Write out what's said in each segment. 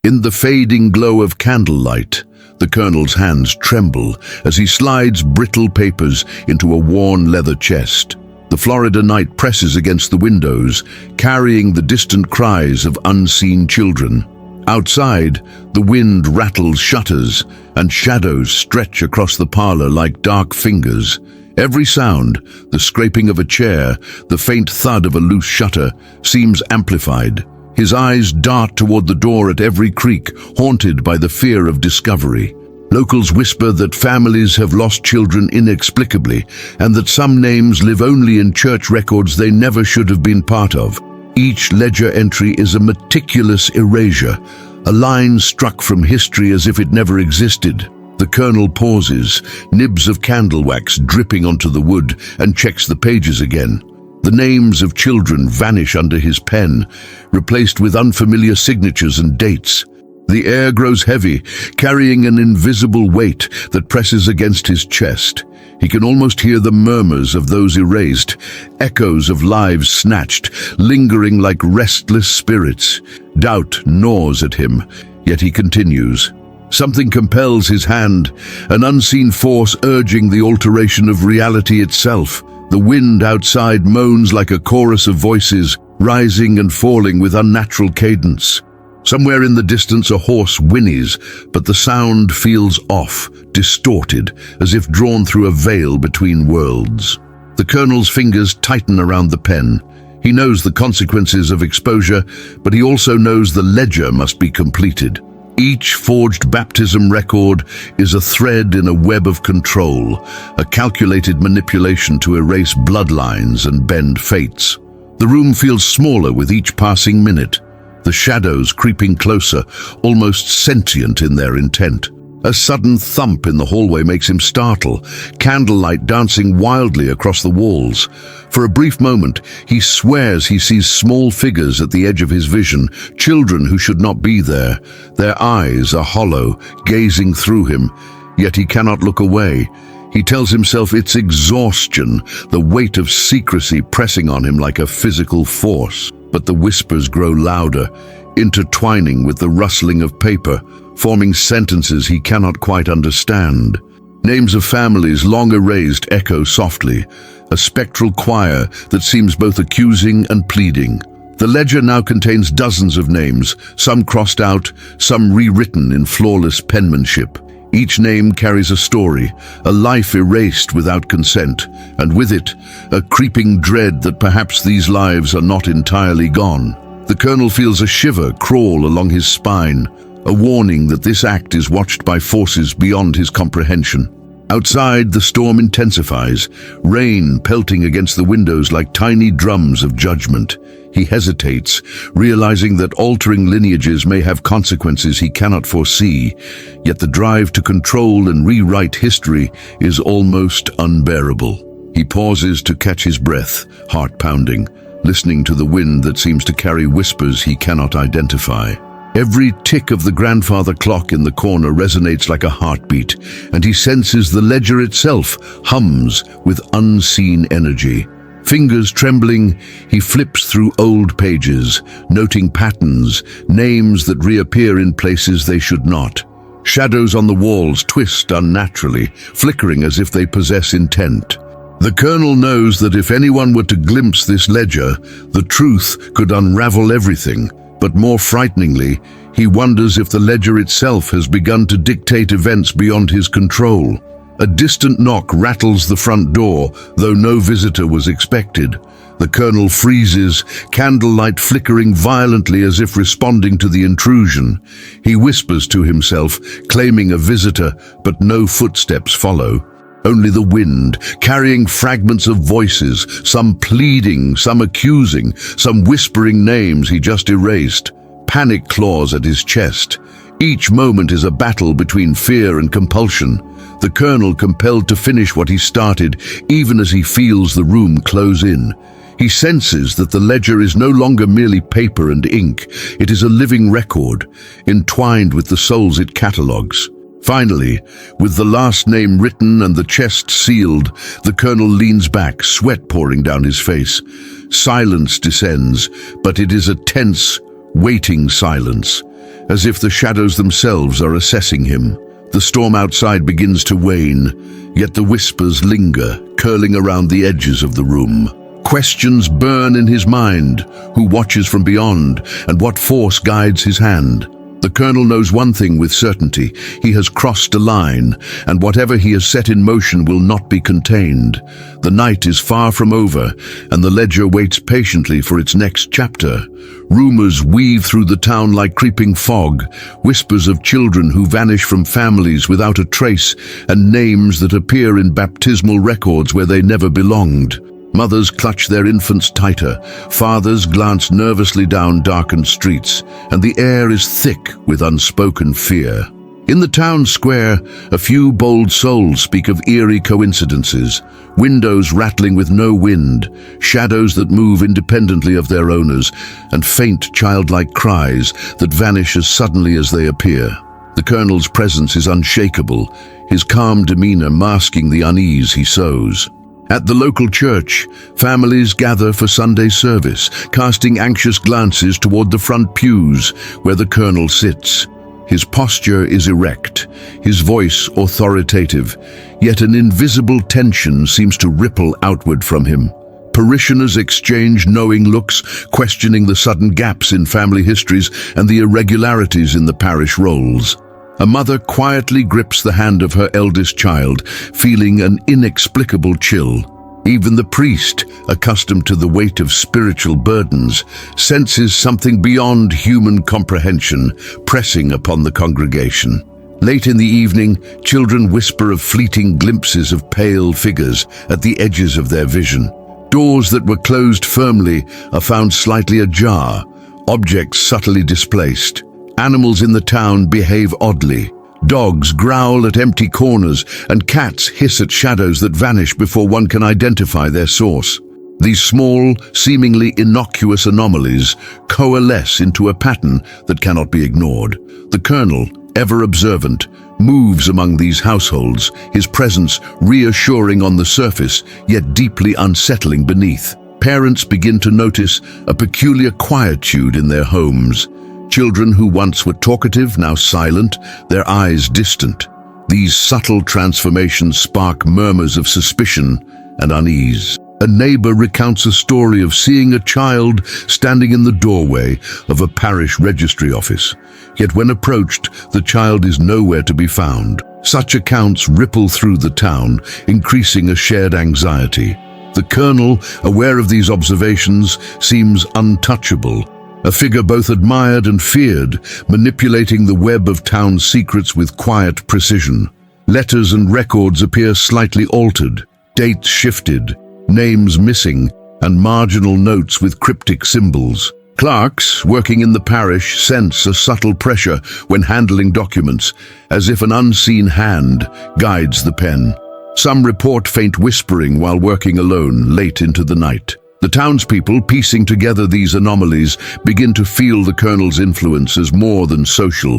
In the fading glow of candlelight, the colonel's hands tremble as he slides brittle papers into a worn leather chest. The Florida night presses against the windows, carrying the distant cries of unseen children. Outside, the wind rattles shutters, and shadows stretch across the parlor like dark fingers. Every sound, the scraping of a chair, the faint thud of a loose shutter, seems amplified. His eyes dart toward the door at every creak, haunted by the fear of discovery. Locals whisper that families have lost children inexplicably, and that some names live only in church records they never should have been part of. Each ledger entry is a meticulous erasure, a line struck from history as if it never existed. The colonel pauses, nibs of candle wax dripping onto the wood, and checks the pages again. The names of children vanish under his pen, replaced with unfamiliar signatures and dates. The air grows heavy, carrying an invisible weight that presses against his chest. He can almost hear the murmurs of those erased, echoes of lives snatched, lingering like restless spirits. Doubt gnaws at him, yet he continues. Something compels his hand, an unseen force urging the alteration of reality itself. The wind outside moans like a chorus of voices, rising and falling with unnatural cadence. Somewhere in the distance a horse whinnies, but the sound feels off, distorted, as if drawn through a veil between worlds. The colonel's fingers tighten around the pen. He knows the consequences of exposure, but he also knows the ledger must be completed. Each forged baptism record is a thread in a web of control, a calculated manipulation to erase bloodlines and bend fates. The room feels smaller with each passing minute, the shadows creeping closer, almost sentient in their intent. A sudden thump in the hallway makes him startle, candlelight dancing wildly across the walls. For a brief moment, he swears he sees small figures at the edge of his vision, children who should not be there. Their eyes are hollow, gazing through him, yet he cannot look away. He tells himself it's exhaustion, the weight of secrecy pressing on him like a physical force. But the whispers grow louder, intertwining with the rustling of paper, forming sentences he cannot quite understand. Names of families long erased echo softly, a spectral choir that seems both accusing and pleading. The ledger now contains dozens of names, some crossed out, some rewritten in flawless penmanship. Each name carries a story, a life erased without consent, and with it, a creeping dread that perhaps these lives are not entirely gone. The colonel feels a shiver crawl along his spine, a warning that this act is watched by forces beyond his comprehension. Outside, the storm intensifies, rain pelting against the windows like tiny drums of judgment. He hesitates, realizing that altering lineages may have consequences he cannot foresee, yet the drive to control and rewrite history is almost unbearable. He pauses to catch his breath, heart pounding, listening to the wind that seems to carry whispers he cannot identify. Every tick of the grandfather clock in the corner resonates like a heartbeat, and he senses the ledger itself hums with unseen energy. Fingers trembling, he flips through old pages, noting patterns, names that reappear in places they should not. Shadows on the walls twist unnaturally, flickering as if they possess intent. The colonel knows that if anyone were to glimpse this ledger, the truth could unravel everything. But more frighteningly, he wonders if the ledger itself has begun to dictate events beyond his control. A distant knock rattles the front door, though no visitor was expected. The colonel freezes, candlelight flickering violently as if responding to the intrusion. He whispers to himself, claiming a visitor, but no footsteps follow. Only the wind, carrying fragments of voices, some pleading, some accusing, some whispering names he just erased. Panic claws at his chest. Each moment is a battle between fear and compulsion. The colonel compelled to finish what he started, even as he feels the room close in. He senses that the ledger is no longer merely paper and ink. It is a living record, entwined with the souls it catalogues. Finally, with the last name written and the chest sealed, the colonel leans back, sweat pouring down his face. Silence descends, but it is a tense, waiting silence. as if the shadows themselves are assessing him. The storm outside begins to wane, yet the whispers linger, curling around the edges of the room. Questions burn in his mind: who watches from beyond, and what force guides his hand? The colonel knows one thing with certainty: he has crossed a line, and whatever he has set in motion will not be contained. The night is far from over, and the ledger waits patiently for its next chapter. Rumors weave through the town like creeping fog, whispers of children who vanish from families without a trace, and names that appear in baptismal records where they never belonged. Mothers clutch their infants tighter, fathers glance nervously down darkened streets, and the air is thick with unspoken fear. In the town square, a few bold souls speak of eerie coincidences: windows rattling with no wind, shadows that move independently of their owners, and faint childlike cries that vanish as suddenly as they appear. The colonel's presence is unshakable, his calm demeanor masking the unease he sows. At the local church, families gather for Sunday service, casting anxious glances toward the front pews where the colonel sits. His posture is erect, his voice authoritative, yet an invisible tension seems to ripple outward from him. Parishioners exchange knowing looks, questioning the sudden gaps in family histories and the irregularities in the parish rolls. A mother quietly grips the hand of her eldest child, feeling an inexplicable chill. Even the priest, accustomed to the weight of spiritual burdens, senses something beyond human comprehension pressing upon the congregation. Late in the evening, children whisper of fleeting glimpses of pale figures at the edges of their vision. Doors that were closed firmly are found slightly ajar, objects subtly displaced. Animals in the town behave oddly. Dogs growl at empty corners, and cats hiss at shadows that vanish before one can identify their source. These small, seemingly innocuous anomalies coalesce into a pattern that cannot be ignored. The colonel, ever observant, moves among these households, his presence reassuring on the surface, yet deeply unsettling beneath. Parents begin to notice a peculiar quietude in their homes. Children who once were talkative, now silent, their eyes distant. These subtle transformations spark murmurs of suspicion and unease. A neighbor recounts a story of seeing a child standing in the doorway of a parish registry office. Yet when approached, the child is nowhere to be found. Such accounts ripple through the town, increasing a shared anxiety. The colonel, aware of these observations, seems untouchable. A figure both admired and feared, manipulating the web of town secrets with quiet precision. Letters and records appear slightly altered, dates shifted, names missing, and marginal notes with cryptic symbols. Clerks working in the parish sense a subtle pressure when handling documents, as if an unseen hand guides the pen. Some report faint whispering while working alone late into the night. The townspeople, piecing together these anomalies, begin to feel the colonel's influence as more than social.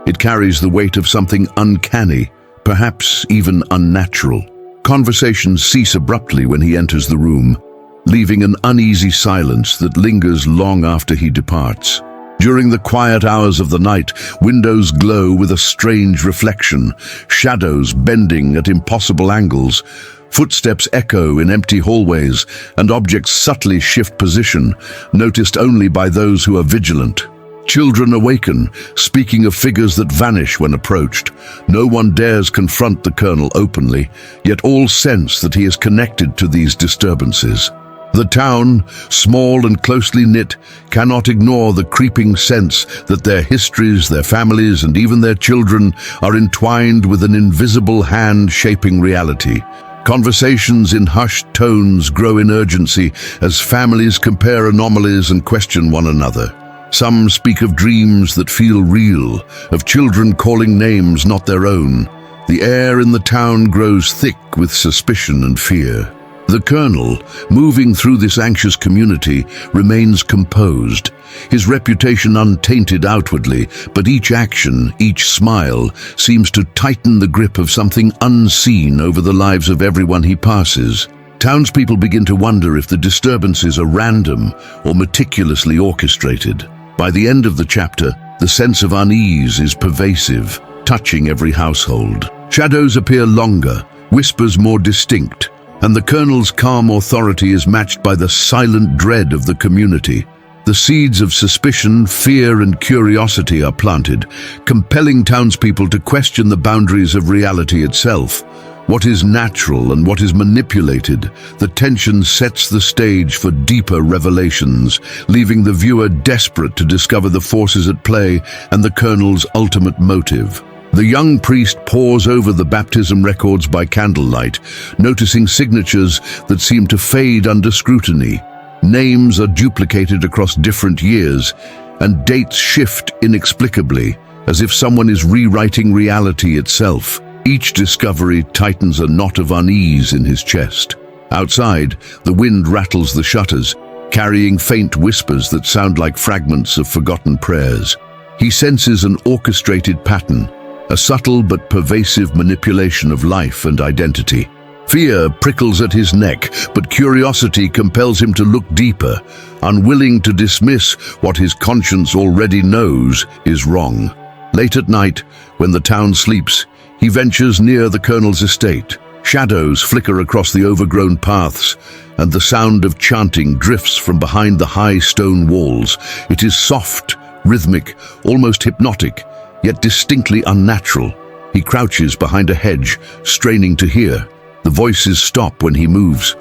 It carries the weight of something uncanny, perhaps even unnatural. Conversations cease abruptly when he enters the room, leaving an uneasy silence that lingers long after he departs. During the quiet hours of the night, windows glow with a strange reflection, shadows bending at impossible angles. Footsteps echo in empty hallways, and objects subtly shift position, noticed only by those who are vigilant. Children awaken, speaking of figures that vanish when approached. No one dares confront the colonel openly, yet all sense that he is connected to these disturbances. The town, small and closely knit, cannot ignore the creeping sense that their histories, their families, and even their children are entwined with an invisible hand shaping reality. Conversations in hushed tones grow in urgency as families compare anomalies and question one another. Some speak of dreams that feel real, of children calling names not their own. The air in the town grows thick with suspicion and fear. The colonel, moving through this anxious community, remains composed, his reputation untainted outwardly, but each action, each smile, seems to tighten the grip of something unseen over the lives of everyone he passes. Townspeople begin to wonder if the disturbances are random or meticulously orchestrated. By the end of the chapter, The sense of unease is pervasive, touching every household. Shadows appear longer, whispers more distinct, and the colonel's calm authority is matched by the silent dread of the community. The seeds of suspicion, fear, and curiosity are planted, compelling townspeople to question the boundaries of reality itself. What is natural and what is manipulated, the tension sets the stage for deeper revelations, leaving the viewer desperate to discover the forces at play and the colonel's ultimate motive. The young priest pores over the baptism records by candlelight, noticing signatures that seem to fade under scrutiny. Names are duplicated across different years, and dates shift inexplicably, as if someone is rewriting reality itself. Each discovery tightens a knot of unease in his chest. Outside, the wind rattles the shutters, carrying faint whispers that sound like fragments of forgotten prayers. He senses an orchestrated pattern, a subtle but pervasive manipulation of life and identity. Fear prickles at his neck, but curiosity compels him to look deeper, unwilling to dismiss what his conscience already knows is wrong. Late at night, when the town sleeps, he ventures near the colonel's estate. Shadows flicker across the overgrown paths, and the sound of chanting drifts from behind the high stone walls. It is soft, rhythmic, almost hypnotic, yet distinctly unnatural. He crouches behind a hedge, straining to hear. The voices stop when he moves,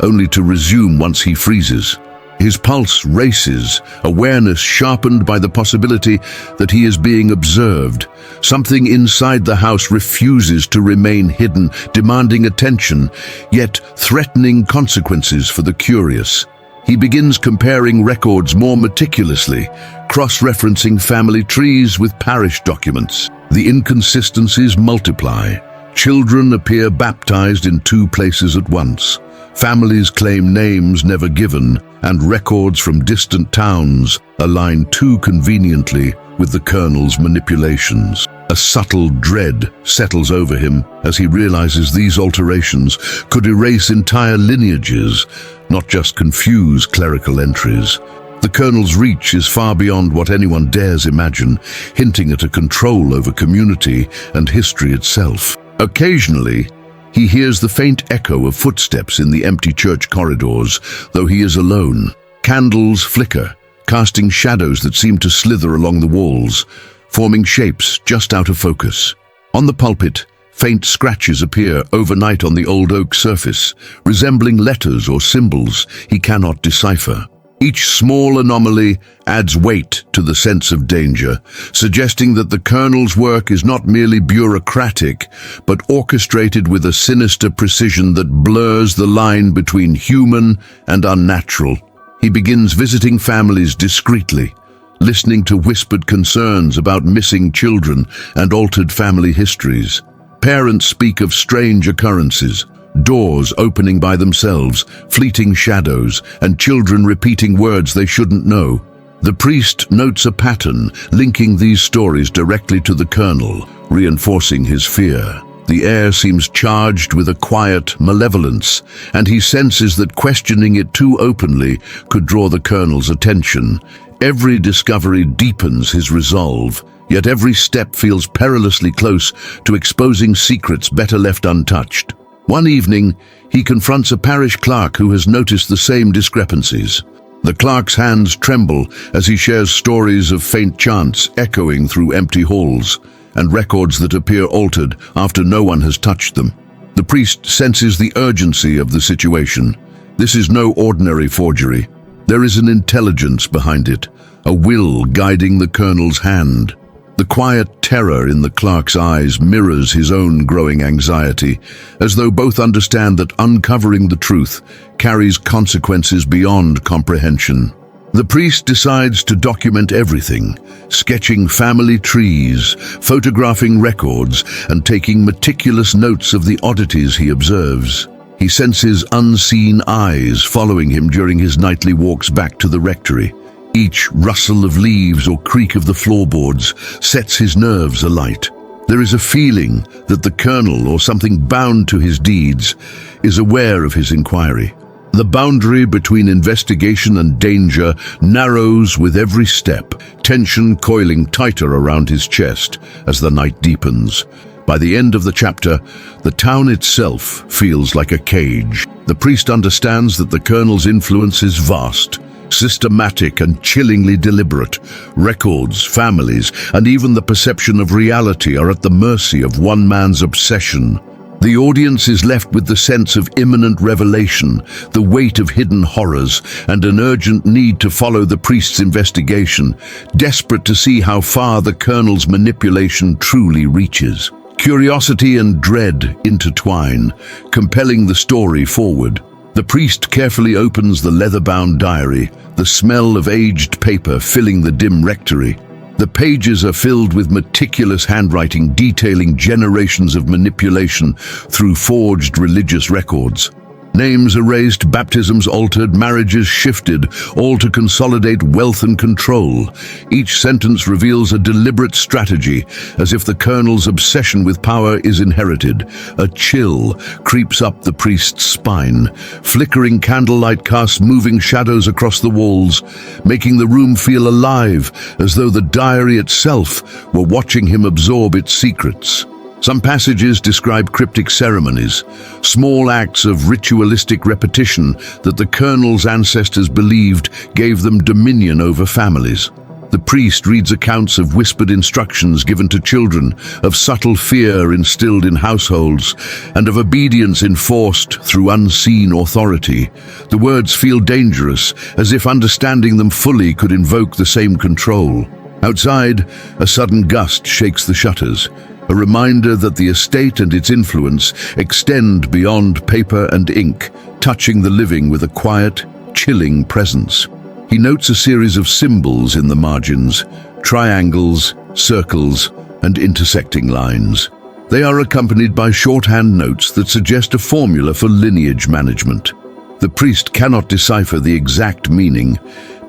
only to resume once he freezes. His pulse races, awareness sharpened by the possibility that he is being observed. Something inside the house refuses to remain hidden, demanding attention, yet threatening consequences for the curious. He begins comparing records more meticulously, cross-referencing family trees with parish documents. The inconsistencies multiply. Children appear baptized in two places at once. Families claim names never given, and records from distant towns align too conveniently with the colonel's manipulations. A subtle dread settles over him as he realizes these alterations could erase entire lineages, not just confuse clerical entries. The colonel's reach is far beyond what anyone dares imagine, hinting at a control over community and history itself. Occasionally, he hears the faint echo of footsteps in the empty church corridors, though he is alone. Candles flicker, casting shadows that seem to slither along the walls, forming shapes just out of focus. On the pulpit, faint scratches appear overnight on the old oak surface, resembling letters or symbols he cannot decipher. Each small anomaly adds weight to the sense of danger, suggesting that the colonel's work is not merely bureaucratic, but orchestrated with a sinister precision that blurs the line between human and unnatural. He begins visiting families discreetly, listening to whispered concerns about missing children and altered family histories. Parents speak of strange occurrences, doors opening by themselves, fleeting shadows, and children repeating words they shouldn't know. The priest notes a pattern, linking these stories directly to the colonel, reinforcing his fear. The air seems charged with a quiet malevolence, and he senses that questioning it too openly could draw the colonel's attention. Every discovery deepens his resolve, yet every step feels perilously close to exposing secrets better left untouched. One evening, he confronts a parish clerk who has noticed the same discrepancies. The clerk's hands tremble as he shares stories of faint chants echoing through empty halls, and records that appear altered after no one has touched them. The priest senses the urgency of the situation. This is no ordinary forgery. There is an intelligence behind it, a will guiding the colonel's hand. The quiet terror in the clerk's eyes mirrors his own growing anxiety, as though both understand that uncovering the truth carries consequences beyond comprehension. The priest decides to document everything, sketching family trees, photographing records, and taking meticulous notes of the oddities he observes. He senses unseen eyes following him during his nightly walks back to the rectory. Each rustle of leaves or creak of the floorboards sets his nerves alight. There is a feeling that the colonel, or something bound to his deeds, is aware of his inquiry. The boundary between investigation and danger narrows with every step, tension coiling tighter around his chest as the night deepens. By the end of the chapter, the town itself feels like a cage. The priest understands that the Colonel's influence is vast, systematic and chillingly deliberate. Records, families, and even the perception of reality are at the mercy of one man's obsession. The audience is left with the sense of imminent revelation, the weight of hidden horrors, and an urgent need to follow the priest's investigation, desperate to see how far the Colonel's manipulation truly reaches. Curiosity and dread intertwine, compelling the story forward. The priest carefully opens the leather-bound diary, the smell of aged paper filling the dim rectory. The pages are filled with meticulous handwriting detailing generations of manipulation through forged religious records. Names erased, baptisms altered, marriages shifted, all to consolidate wealth and control. Each sentence reveals a deliberate strategy, as if the Colonel's obsession with power is inherited. A chill creeps up the priest's spine. Flickering candlelight casts moving shadows across the walls, making the room feel alive, as though the diary itself were watching him absorb its secrets. Some passages describe cryptic ceremonies, small acts of ritualistic repetition that the Colonel's ancestors believed gave them dominion over families. The priest reads accounts of whispered instructions given to children, of subtle fear instilled in households, and of obedience enforced through unseen authority. The words feel dangerous, as if understanding them fully could invoke the same control. Outside, a sudden gust shakes the shutters, a reminder that the estate and its influence extend beyond paper and ink, touching the living with a quiet, chilling presence. He notes a series of symbols in the margins, triangles, circles, and intersecting lines. They are accompanied by shorthand notes that suggest a formula for lineage management. The priest cannot decipher the exact meaning,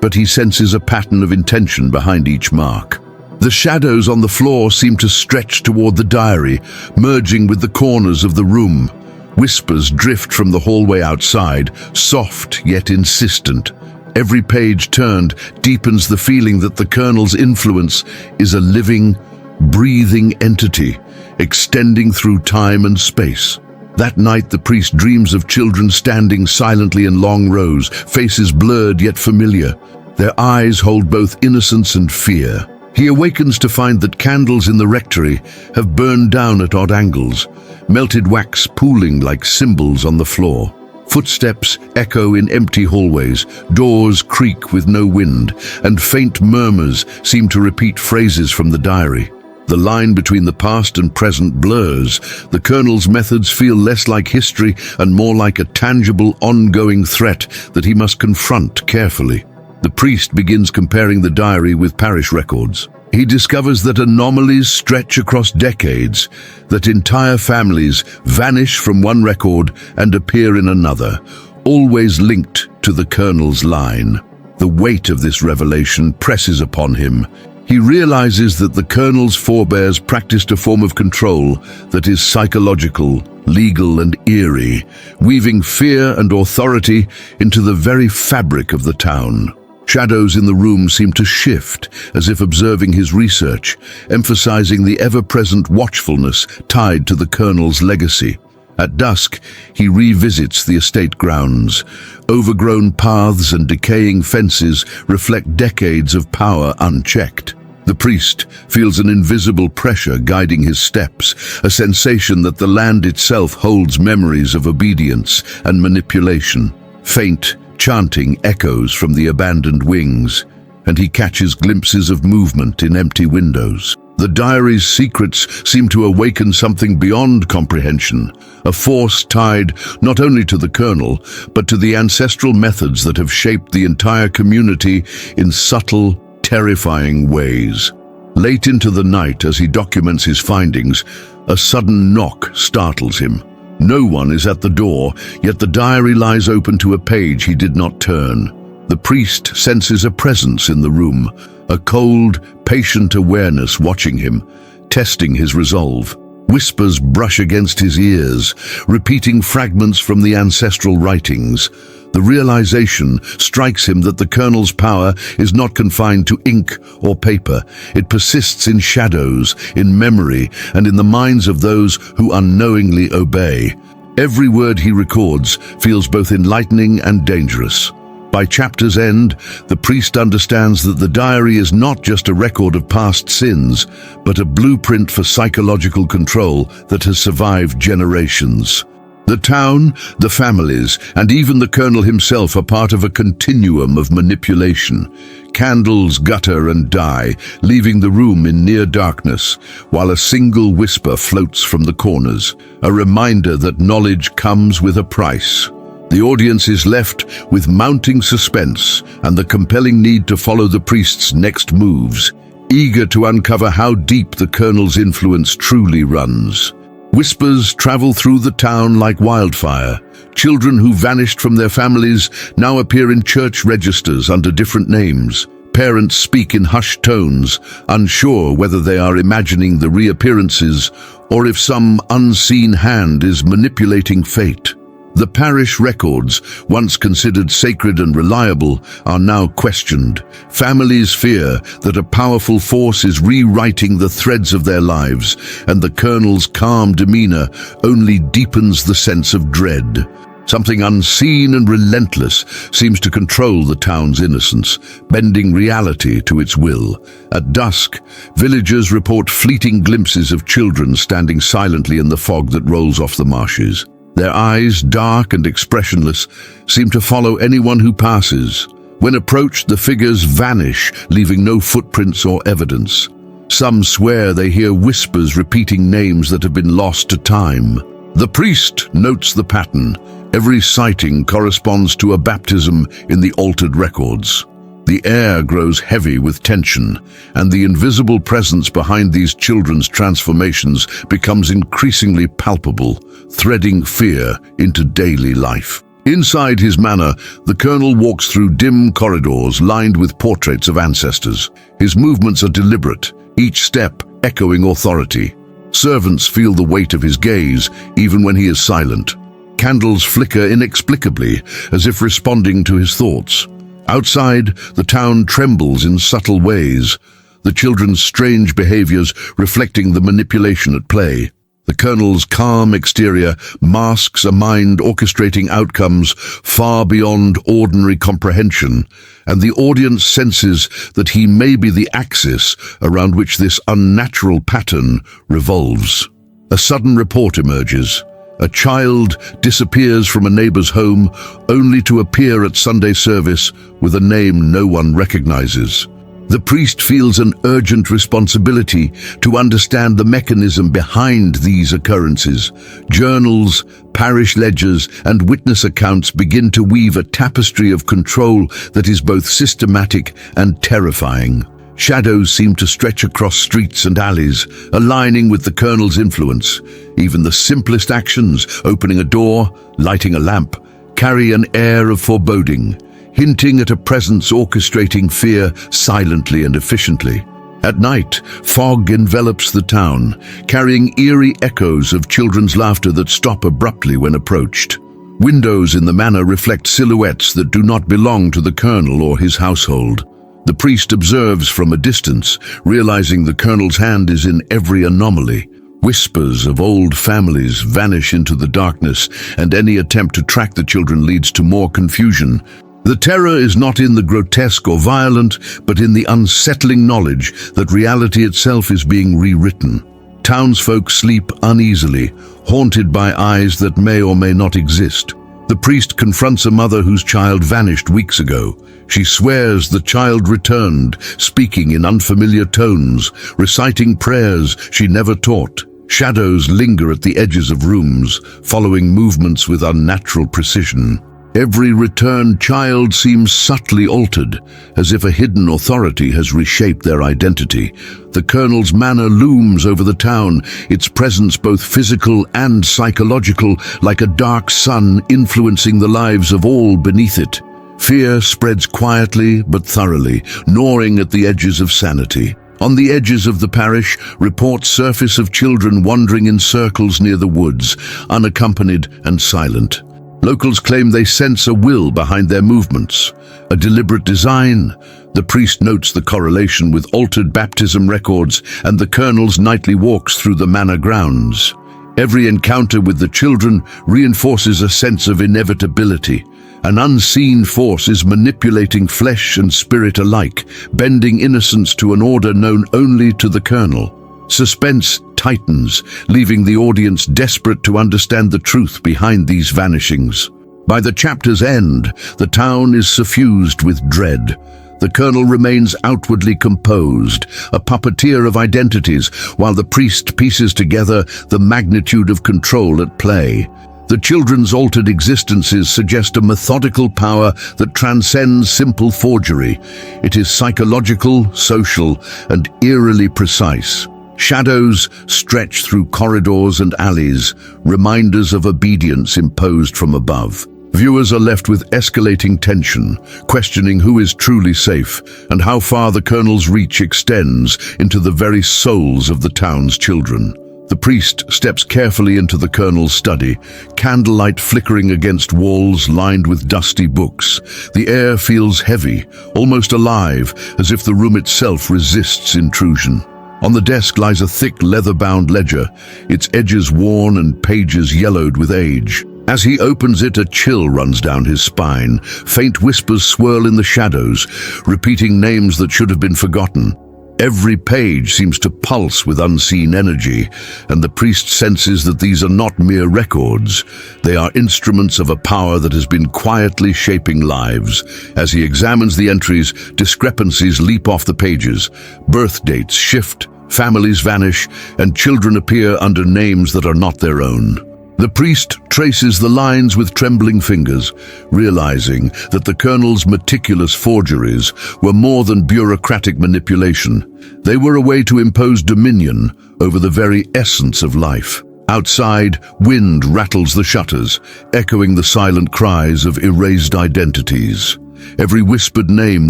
but he senses a pattern of intention behind each mark. The shadows on the floor seem to stretch toward the diary, merging with the corners of the room. Whispers drift from the hallway outside, soft yet insistent. Every page turned deepens the feeling that the Colonel's influence is a living, breathing entity, extending through time and space. That night, the priest dreams of children standing silently in long rows, faces blurred yet familiar. Their eyes hold both innocence and fear. He awakens to find that candles in the rectory have burned down at odd angles, melted wax pooling like symbols on the floor. Footsteps echo in empty hallways, doors creak with no wind, and faint murmurs seem to repeat phrases from the diary. The line between the past and present blurs. The Colonel's methods feel less like history and more like a tangible, ongoing threat that he must confront carefully. The priest begins comparing the diary with parish records. He discovers that anomalies stretch across decades, that entire families vanish from one record and appear in another, always linked to the Colonel's line. The weight of this revelation presses upon him. He realizes that the Colonel's forebears practiced a form of control that is psychological, legal, and eerie, weaving fear and authority into the very fabric of the town. Shadows in the room seem to shift, as if observing his research, emphasizing the ever-present watchfulness tied to the Colonel's legacy. At dusk, he revisits the estate grounds. Overgrown paths and decaying fences reflect decades of power unchecked. The priest feels an invisible pressure guiding his steps, a sensation that the land itself holds memories of obedience and manipulation. Faint, chanting echoes from the abandoned wings, and he catches glimpses of movement in empty windows. The diary's secrets seem to awaken something beyond comprehension, a force tied not only to the Colonel, but to the ancestral methods that have shaped the entire community in subtle, terrifying ways. Late into the night, as he documents his findings, a sudden knock startles him. No one is at the door, yet the diary lies open to a page he did not turn. The priest senses a presence in the room, a cold, patient awareness watching him, testing his resolve. Whispers brush against his ears, repeating fragments from the ancestral writings. The realization strikes him that the Colonel's power is not confined to ink or paper. It persists in shadows, in memory, and in the minds of those who unknowingly obey. Every word he records feels both enlightening and dangerous. By chapter's end, the priest understands that the diary is not just a record of past sins, but a blueprint for psychological control that has survived generations. The town, the families, and even the Colonel himself are part of a continuum of manipulation. Candles gutter and die, leaving the room in near darkness, while a single whisper floats from the corners, a reminder that knowledge comes with a price. The audience is left with mounting suspense and the compelling need to follow the priest's next moves, eager to uncover how deep the Colonel's influence truly runs. Whispers travel through the town like wildfire. Children who vanished from their families now appear in church registers under different names. Parents speak in hushed tones, unsure whether they are imagining the reappearances or if some unseen hand is manipulating fate. The parish records, once considered sacred and reliable, are now questioned. Families fear that a powerful force is rewriting the threads of their lives, and the Colonel's calm demeanor only deepens the sense of dread. Something unseen and relentless seems to control the town's innocence, bending reality to its will. At dusk, villagers report fleeting glimpses of children standing silently in the fog that rolls off the marshes. Their eyes, dark and expressionless, seem to follow anyone who passes. When approached, the figures vanish, leaving no footprints or evidence. Some swear they hear whispers repeating names that have been lost to time. The priest notes the pattern. Every sighting corresponds to a baptism in the altered records. The air grows heavy with tension, and the invisible presence behind these children's transformations becomes increasingly palpable, threading fear into daily life. Inside his manor, the Colonel walks through dim corridors lined with portraits of ancestors. His movements are deliberate, each step echoing authority. Servants feel the weight of his gaze, even when he is silent. Candles flicker inexplicably, as if responding to his thoughts. Outside, the town trembles in subtle ways, the children's strange behaviors reflecting the manipulation at play. The Colonel's calm exterior masks a mind orchestrating outcomes far beyond ordinary comprehension, and the audience senses that he may be the axis around which this unnatural pattern revolves. A sudden report emerges. A child disappears from a neighbor's home only to appear at Sunday service with a name no one recognizes. The priest feels an urgent responsibility to understand the mechanism behind these occurrences. Journals, parish ledgers, and witness accounts begin to weave a tapestry of control that is both systematic and terrifying. Shadows seem to stretch across streets and alleys, aligning with the Colonel's influence. Even the simplest actions, opening a door, lighting a lamp, carry an air of foreboding, hinting at a presence orchestrating fear silently and efficiently. At night, fog envelops the town, carrying eerie echoes of children's laughter that stop abruptly when approached. Windows in the manor reflect silhouettes that do not belong to the Colonel or his household. The priest observes from a distance, realizing the Colonel's hand is in every anomaly. Whispers of old families vanish into the darkness, and any attempt to track the children leads to more confusion. The terror is not in the grotesque or violent, but in the unsettling knowledge that reality itself is being rewritten. Townsfolk sleep uneasily, haunted by eyes that may or may not exist. The priest confronts a mother whose child vanished weeks ago. She swears the child returned, speaking in unfamiliar tones, reciting prayers she never taught. Shadows linger at the edges of rooms, following movements with unnatural precision. Every returned child seems subtly altered, as if a hidden authority has reshaped their identity. The Colonel's manor looms over the town, its presence both physical and psychological, like a dark sun influencing the lives of all beneath it. Fear spreads quietly but thoroughly, gnawing at the edges of sanity. On the edges of the parish, reports surface of children wandering in circles near the woods, unaccompanied and silent. Locals claim they sense a will behind their movements, a deliberate design. The priest notes the correlation with altered baptism records and the colonel's nightly walks through the manor grounds. Every encounter with the children reinforces a sense of inevitability. An unseen force is manipulating flesh and spirit alike, bending innocence to an order known only to the colonel. Suspense tightens, leaving the audience desperate to understand the truth behind these vanishings. By the chapter's end, the town is suffused with dread. The colonel remains outwardly composed, a puppeteer of identities, while the priest pieces together the magnitude of control at play. The children's altered existences suggest a methodical power that transcends simple forgery. It is psychological, social, and eerily precise. Shadows stretch through corridors and alleys, reminders of obedience imposed from above. Viewers are left with escalating tension, questioning who is truly safe and how far the colonel's reach extends into the very souls of the town's children. The priest steps carefully into the colonel's study, candlelight flickering against walls lined with dusty books. The air feels heavy, almost alive, as if the room itself resists intrusion. On the desk lies a thick leather-bound ledger, its edges worn and pages yellowed with age. As he opens it, a chill runs down his spine. Faint whispers swirl in the shadows, repeating names that should have been forgotten. Every page seems to pulse with unseen energy, and the priest senses that these are not mere records. They are instruments of a power that has been quietly shaping lives. As he examines the entries, discrepancies leap off the pages. Birth dates shift, families vanish, and children appear under names that are not their own. The priest traces the lines with trembling fingers, realizing that the colonel's meticulous forgeries were more than bureaucratic manipulation. They were a way to impose dominion over the very essence of life. Outside, wind rattles the shutters, echoing the silent cries of erased identities. Every whispered name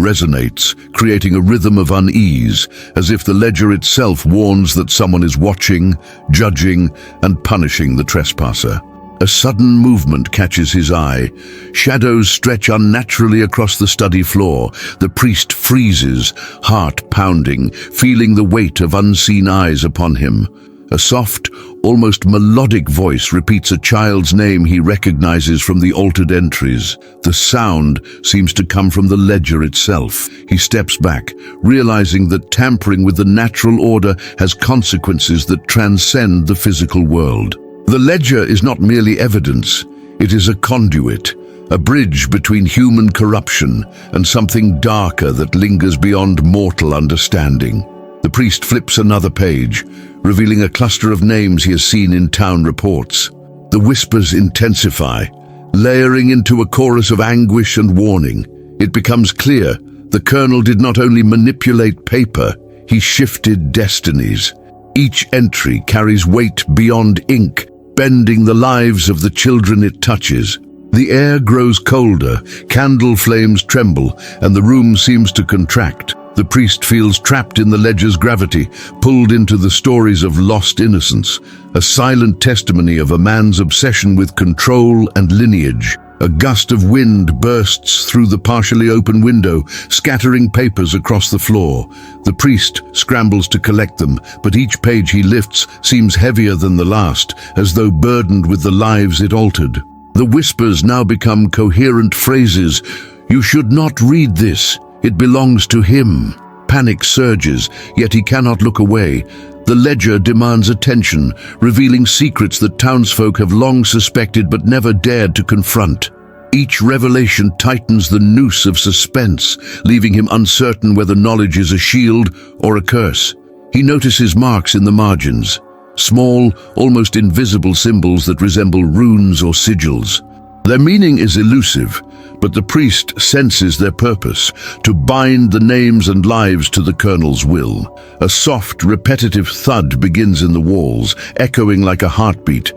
resonates, creating a rhythm of unease, as if the ledger itself warns that someone is watching, judging, and punishing the trespasser. A sudden movement catches his eye. Shadows stretch unnaturally across the study floor. The priest freezes, heart pounding, feeling the weight of unseen eyes upon him. A soft, almost melodic voice repeats a child's name he recognizes from the altered entries. The sound seems to come from the ledger itself. He steps back, realizing that tampering with the natural order has consequences that transcend the physical world. The ledger is not merely evidence, it is a conduit, a bridge between human corruption and something darker that lingers beyond mortal understanding. The priest flips another page, revealing a cluster of names he has seen in town reports. The whispers intensify, layering into a chorus of anguish and warning. It becomes clear the colonel did not only manipulate paper, he shifted destinies. Each entry carries weight beyond ink, bending the lives of the children it touches. The air grows colder, candle flames tremble, and the room seems to contract. The priest feels trapped in the ledger's gravity, pulled into the stories of lost innocence, a silent testimony of a man's obsession with control and lineage. A gust of wind bursts through the partially open window, scattering papers across the floor. The priest scrambles to collect them, but each page he lifts seems heavier than the last, as though burdened with the lives it altered. The whispers now become coherent phrases. "You should not read this. It belongs to him." Panic surges, yet he cannot look away. The ledger demands attention, revealing secrets that townsfolk have long suspected but never dared to confront. Each revelation tightens the noose of suspense, leaving him uncertain whether knowledge is a shield or a curse. He notices marks in the margins, small, almost invisible symbols that resemble runes or sigils. Their meaning is elusive, but the priest senses their purpose, to bind the names and lives to the colonel's will. A soft, repetitive thud begins in the walls, echoing like a heartbeat,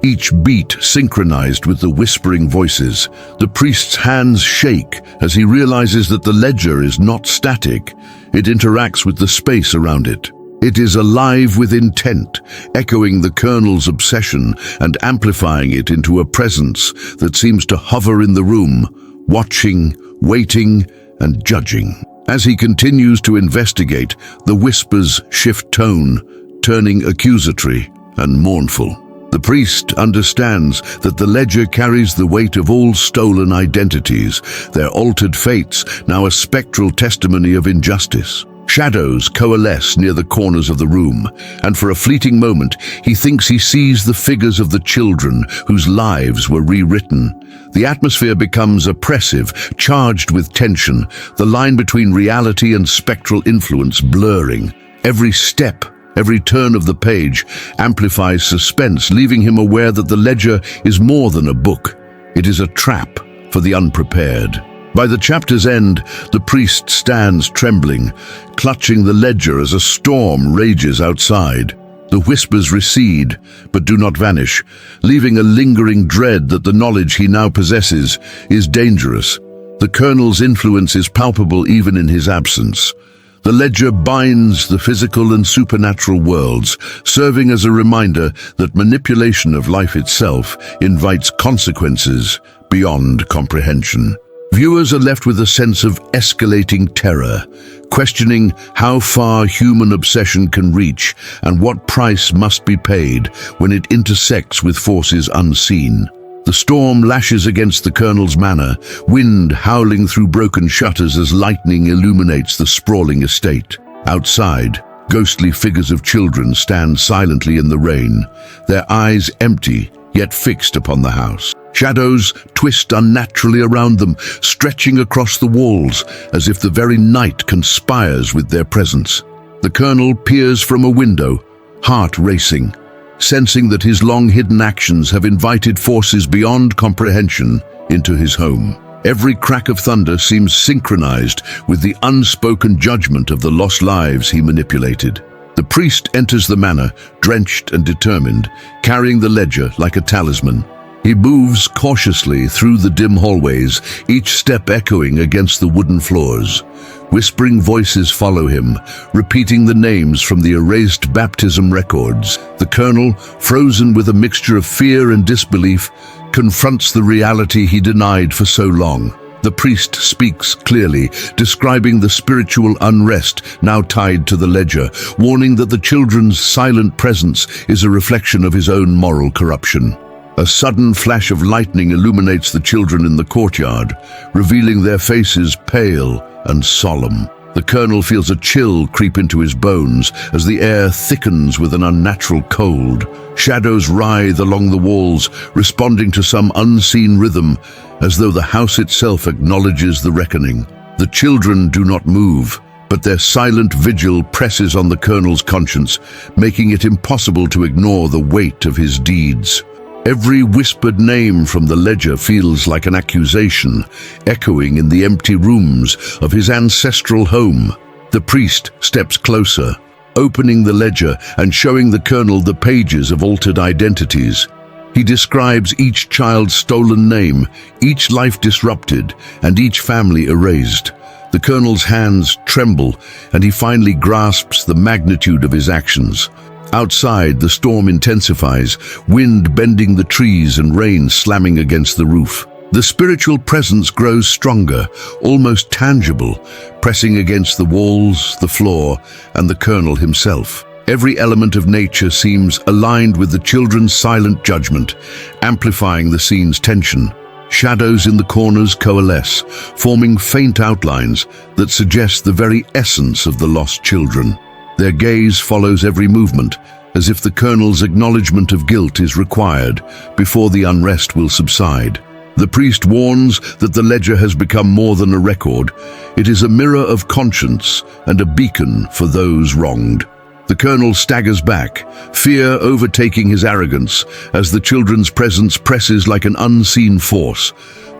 each beat synchronized with the whispering voices. The priest's hands shake as he realizes that the ledger is not static. It interacts with the space around it. It is alive with intent, echoing the colonel's obsession and amplifying it into a presence that seems to hover in the room, watching, waiting, and judging. As he continues to investigate, the whispers shift tone, turning accusatory and mournful. The priest understands that the ledger carries the weight of all stolen identities, their altered fates, now a spectral testimony of injustice. Shadows coalesce near the corners of the room, and for a fleeting moment he thinks he sees the figures of the children whose lives were rewritten. The atmosphere becomes oppressive, charged with tension, the line between reality and spectral influence blurring. Every step, every turn of the page amplifies suspense, leaving him aware that the ledger is more than a book. It is a trap for the unprepared. By the chapter's end, the priest stands trembling, clutching the ledger as a storm rages outside. The whispers recede, but do not vanish, leaving a lingering dread that the knowledge he now possesses is dangerous. The colonel's influence is palpable even in his absence. The ledger binds the physical and supernatural worlds, serving as a reminder that manipulation of life itself invites consequences beyond comprehension. Viewers are left with a sense of escalating terror, questioning how far human obsession can reach and what price must be paid when it intersects with forces unseen. The storm lashes against the colonel's manor, wind howling through broken shutters as lightning illuminates the sprawling estate. Outside, ghostly figures of children stand silently in the rain, their eyes empty yet fixed upon the house. Shadows twist unnaturally around them, stretching across the walls as if the very night conspires with their presence. The colonel peers from a window, heart racing, sensing that his long-hidden actions have invited forces beyond comprehension into his home. Every crack of thunder seems synchronized with the unspoken judgment of the lost lives he manipulated. The priest enters the manor, drenched and determined, carrying the ledger like a talisman. He moves cautiously through the dim hallways, each step echoing against the wooden floors. Whispering voices follow him, repeating the names from the erased baptism records. The colonel, frozen with a mixture of fear and disbelief, confronts the reality he denied for so long. The priest speaks clearly, describing the spiritual unrest now tied to the ledger, warning that the children's silent presence is a reflection of his own moral corruption. A sudden flash of lightning illuminates the children in the courtyard, revealing their faces pale and solemn. The colonel feels a chill creep into his bones as the air thickens with an unnatural cold. Shadows writhe along the walls, responding to some unseen rhythm, as though the house itself acknowledges the reckoning. The children do not move, but their silent vigil presses on the colonel's conscience, making it impossible to ignore the weight of his deeds. Every whispered name from the ledger feels like an accusation, echoing in the empty rooms of his ancestral home. The priest steps closer, opening the ledger and showing the colonel the pages of altered identities. He describes each child's stolen name, each life disrupted, and each family erased. The colonel's hands tremble, and he finally grasps the magnitude of his actions. Outside, the storm intensifies, wind bending the trees and rain slamming against the roof. The spiritual presence grows stronger, almost tangible, pressing against the walls, the floor, and the colonel himself. Every element of nature seems aligned with the children's silent judgment, amplifying the scene's tension. Shadows in the corners coalesce, forming faint outlines that suggest the very essence of the lost children. Their gaze follows every movement, as if the colonel's acknowledgement of guilt is required before the unrest will subside. The priest warns that the ledger has become more than a record. It is a mirror of conscience and a beacon for those wronged. The colonel staggers back, fear overtaking his arrogance as the children's presence presses like an unseen force,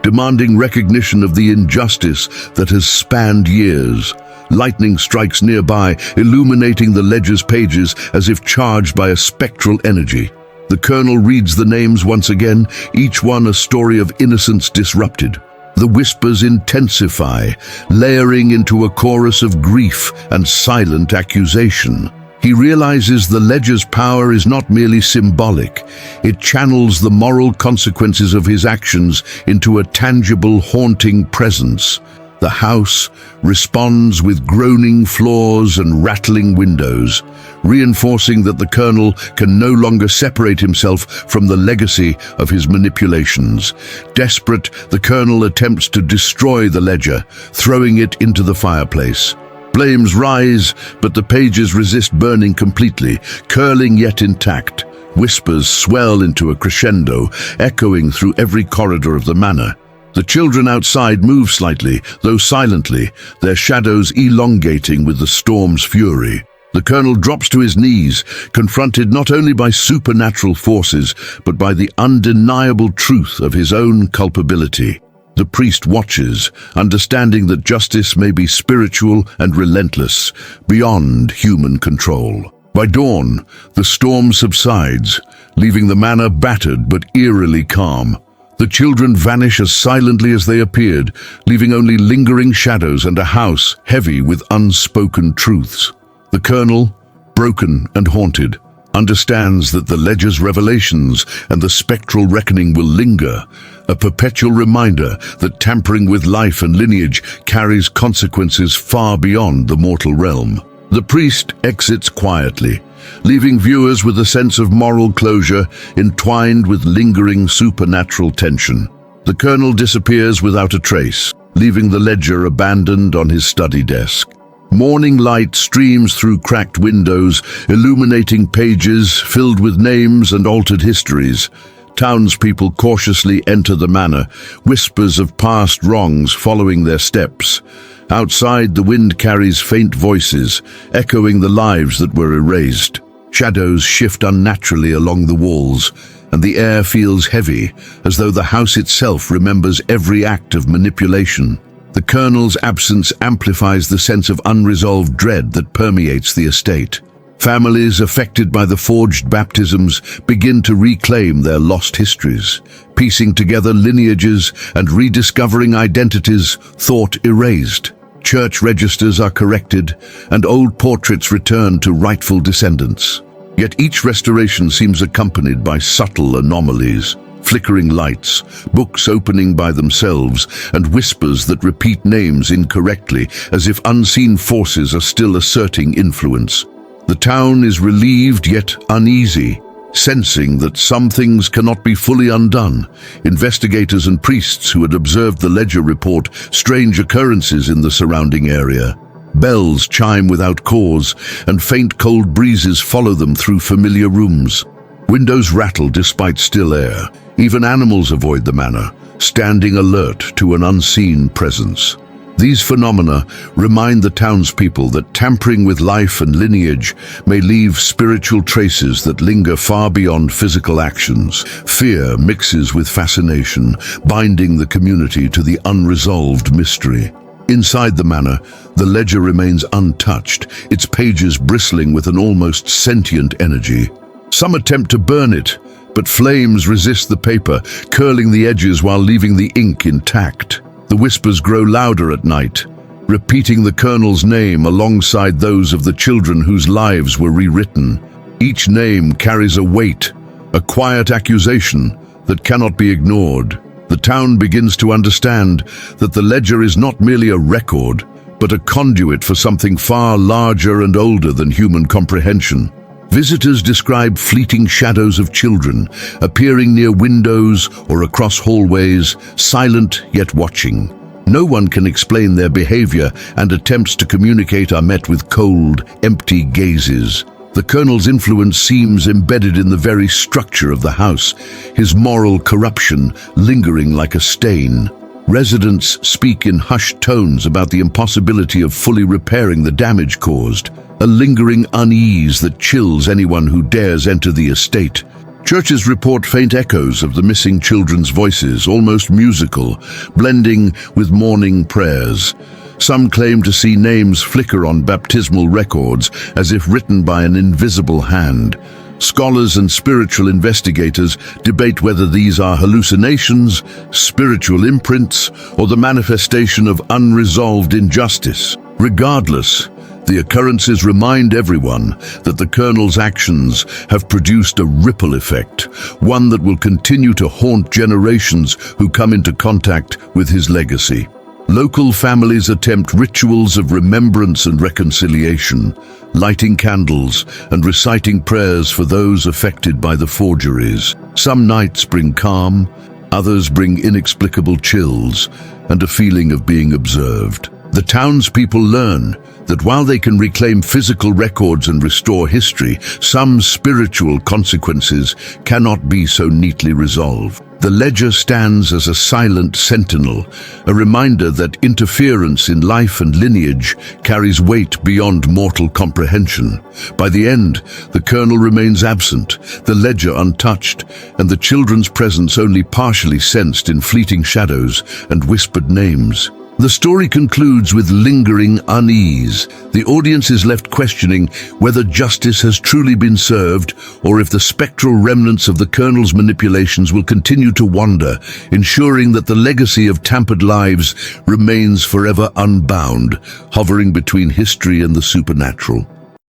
demanding recognition of the injustice that has spanned years. Lightning strikes nearby, illuminating the ledger's pages as if charged by a spectral energy. The colonel reads the names once again, each one a story of innocence disrupted. The whispers intensify, layering into a chorus of grief and silent accusation. He realizes the ledger's power is not merely symbolic. It channels the moral consequences of his actions into a tangible, haunting presence. The house responds with groaning floors and rattling windows, reinforcing that the colonel can no longer separate himself from the legacy of his manipulations. Desperate, the colonel attempts to destroy the ledger, throwing it into the fireplace. Flames rise, but the pages resist burning completely, curling yet intact. Whispers swell into a crescendo, echoing through every corridor of the manor. The children outside move slightly, though silently, their shadows elongating with the storm's fury. The colonel drops to his knees, confronted not only by supernatural forces, but by the undeniable truth of his own culpability. The priest watches, understanding that justice may be spiritual and relentless, beyond human control. By dawn, the storm subsides, leaving the manor battered but eerily calm. The children vanish as silently as they appeared, leaving only lingering shadows and a house heavy with unspoken truths. The colonel, broken and haunted, understands that the ledger's revelations and the spectral reckoning will linger, a perpetual reminder that tampering with life and lineage carries consequences far beyond the mortal realm. The priest exits quietly, leaving viewers with a sense of moral closure entwined with lingering supernatural tension. The colonel disappears without a trace, leaving the ledger abandoned on his study desk. Morning light streams through cracked windows, illuminating pages filled with names and altered histories. Townspeople cautiously enter the manor, whispers of past wrongs following their steps. Outside, the wind carries faint voices, echoing the lives that were erased. Shadows shift unnaturally along the walls, and the air feels heavy, as though the house itself remembers every act of manipulation. The colonel's absence amplifies the sense of unresolved dread that permeates the estate. Families affected by the forged baptisms begin to reclaim their lost histories, piecing together lineages and rediscovering identities thought erased. Church registers are corrected, and old portraits return to rightful descendants. Yet each restoration seems accompanied by subtle anomalies. Flickering lights, books opening by themselves, and whispers that repeat names incorrectly, as if unseen forces are still asserting influence. The town is relieved yet uneasy, sensing that some things cannot be fully undone. Investigators and priests who had observed the ledger report strange occurrences in the surrounding area. Bells chime without cause, and faint cold breezes follow them through familiar rooms. Windows rattle despite still air. Even animals avoid the manor, standing alert to an unseen presence. These phenomena remind the townspeople that tampering with life and lineage may leave spiritual traces that linger far beyond physical actions. Fear mixes with fascination, binding the community to the unresolved mystery. Inside the manor, the ledger remains untouched, its pages bristling with an almost sentient energy. Some attempt to burn it, but flames resist the paper, curling the edges while leaving the ink intact. The whispers grow louder at night, repeating the colonel's name alongside those of the children whose lives were rewritten. Each name carries a weight, a quiet accusation that cannot be ignored. The town begins to understand that the ledger is not merely a record, but a conduit for something far larger and older than human comprehension. Visitors describe fleeting shadows of children, appearing near windows or across hallways, silent yet watching. No one can explain their behavior, and attempts to communicate are met with cold, empty gazes. The colonel's influence seems embedded in the very structure of the house, his moral corruption lingering like a stain. Residents speak in hushed tones about the impossibility of fully repairing the damage caused, a lingering unease that chills anyone who dares enter the estate. Churches report faint echoes of the missing children's voices, almost musical, blending with morning prayers. Some claim to see names flicker on baptismal records as if written by an invisible hand. Scholars and spiritual investigators debate whether these are hallucinations, spiritual imprints, or the manifestation of unresolved injustice. Regardless, The occurrences remind everyone that the Colonel's actions have produced a ripple effect, one that will continue to haunt generations who come into contact with his legacy. Local families attempt rituals of remembrance and reconciliation, lighting candles and reciting prayers for those affected by the forgeries. Some nights bring calm, others bring inexplicable chills and a feeling of being observed. The townspeople learn that while they can reclaim physical records and restore history, some spiritual consequences cannot be so neatly resolved. The ledger stands as a silent sentinel, a reminder that interference in life and lineage carries weight beyond mortal comprehension. By the end, the Colonel remains absent, the ledger untouched, and the children's presence only partially sensed in fleeting shadows and whispered names. The story concludes with lingering unease. The audience is left questioning whether justice has truly been served or if the spectral remnants of the Colonel's manipulations will continue to wander, ensuring that the legacy of tampered lives remains forever unbound, hovering between history and the supernatural.